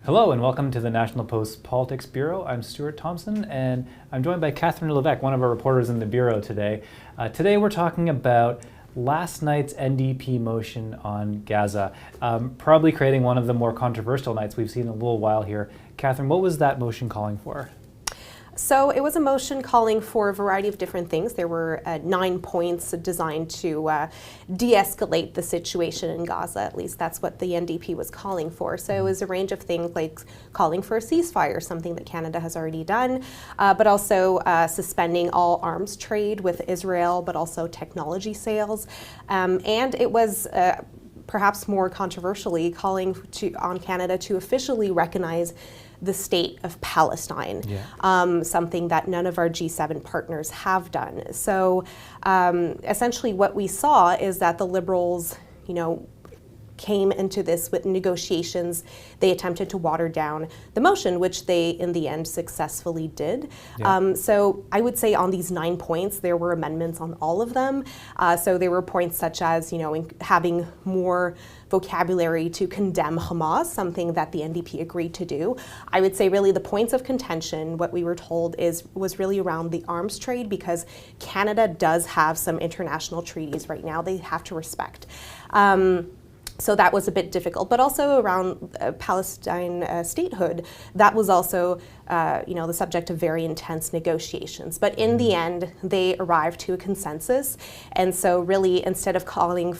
Hello and welcome to the National Post Politics Bureau. I'm Stuart Thomson and I'm joined by Catherine Lévesque, one of our reporters in the Bureau today. Today we're talking about last night's NDP motion on Gaza, probably creating one of the more controversial nights we've seen in a little while here. Catherine, what was that motion calling for? So it was a motion calling for a variety of different things. There were 9 points designed to de-escalate the situation in Gaza. At least that's what the NDP was calling for. So it was a range of things like calling for a ceasefire, something that Canada has already done, but also suspending all arms trade with Israel, but also technology sales. And it was perhaps more controversially calling on Canada to officially recognize the state of Palestine, something that none of our G7 partners have done. So essentially what we saw is that the Liberals, came into this with negotiations. They attempted to water down the motion, which they, in the end, successfully did. So I would say on these 9 points, there were amendments on all of them. So there were points such as, having more vocabulary to condemn Hamas, something that the NDP agreed to do. I would say really the points of contention, what we were told was really around the arms trade, because Canada does have some international treaties right now they have to respect. So that was a bit difficult, but also around Palestine statehood, that was also, the subject of very intense negotiations. But in the end, they arrived to a consensus. And so really, instead of calling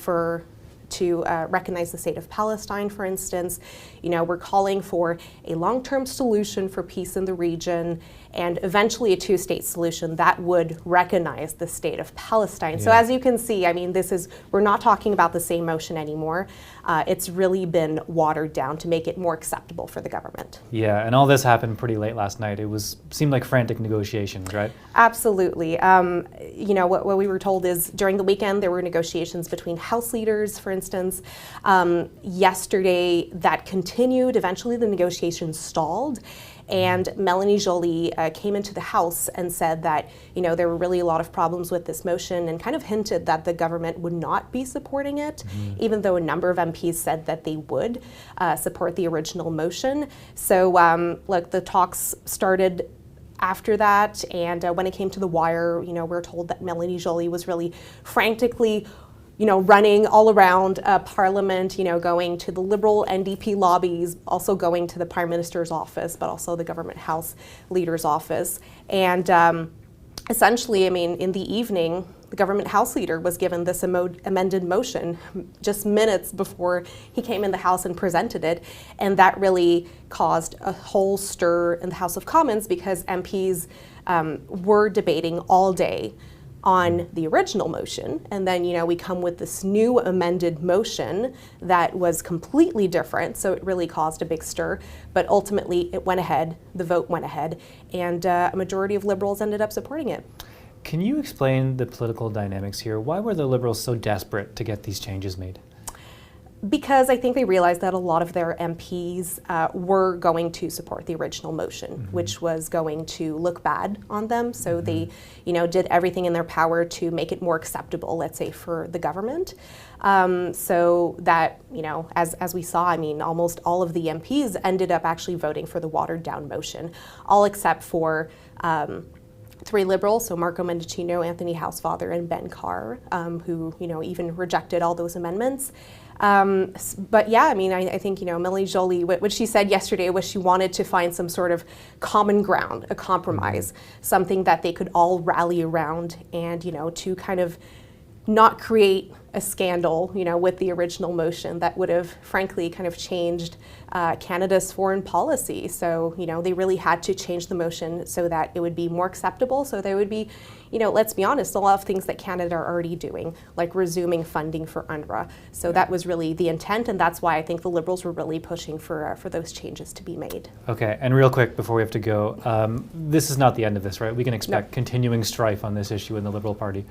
to recognize the state of Palestine, for instance, we're calling for a long-term solution for peace in the region and eventually a two-state solution that would recognize the state of Palestine. So as you can see, we're not talking about the same motion anymore. It's really been watered down to make it more acceptable for the government. Yeah, and all this happened pretty late last night. It seemed like frantic negotiations, right? Absolutely. What we were told is during the weekend there were negotiations between House leaders, for instance. Yesterday that continued. Eventually the negotiations stalled. And Mélanie Joly came into the House and said that, there were really a lot of problems with this motion and kind of hinted that the government would not be supporting it, even though a number of MPs said that they would support the original motion. So, the talks started after that, and when it came to the wire, we're told that Mélanie Joly was really frantically running all around Parliament, going to the Liberal NDP lobbies, also going to the Prime Minister's office, but also the Government House Leader's office. And essentially, in the evening, the Government House Leader was given this amended motion just minutes before he came in the House and presented it. And that really caused a whole stir in the House of Commons because MPs were debating all day on the original motion, and then we come with this new amended motion that was completely different, so it really caused a big stir, but ultimately it went ahead, the vote went ahead, and a majority of Liberals ended up supporting it. Can you explain the political dynamics here? Why were the Liberals so desperate to get these changes made? Because I think they realized that a lot of their MPs were going to support the original motion, which was going to look bad on them. So they, did everything in their power to make it more acceptable, let's say, for the government. So that, as we saw, almost all of the MPs ended up actually voting for the watered down motion, all except for 3 Liberals, so Marco Mendicino, Anthony Housefather, and Ben Carr, who, even rejected all those amendments. But yeah, I think, Mélanie Joly, what she said yesterday was she wanted to find some sort of common ground, a compromise, something that they could all rally around and, to kind of not create a scandal, with the original motion that would have, frankly, kind of changed Canada's foreign policy. So, they really had to change the motion so that it would be more acceptable. So there would be, let's be honest, a lot of things that Canada are already doing, like resuming funding for UNRWA. So that was really the intent, and that's why I think the Liberals were really pushing for those changes to be made. Okay, and real quick before we have to go, this is not the end of this, right? We can expect continuing strife on this issue in the Liberal Party.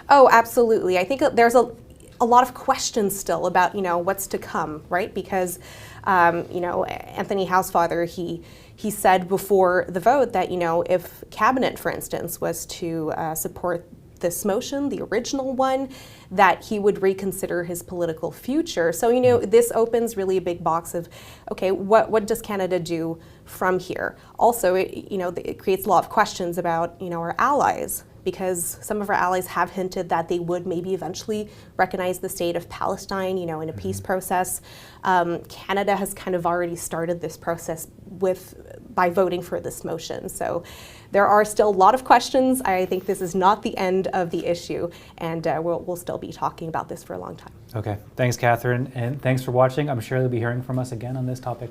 Oh, absolutely. I think there's a lot of questions still about, what's to come, right? Because, Anthony Housefather, he said before the vote that, if Cabinet, for instance, was to support this motion, the original one, that he would reconsider his political future. So, you know, this opens really a big box of, okay, what does Canada do from here? Also, it creates a lot of questions about, our allies, because some of our allies have hinted that they would maybe eventually recognize the state of Palestine, in a peace process. Canada has kind of already started this process by voting for this motion. So there are still a lot of questions. I think this is not the end of the issue, and we'll still be talking about this for a long time. Okay, thanks, Catherine, and thanks for watching. I'm sure you'll be hearing from us again on this topic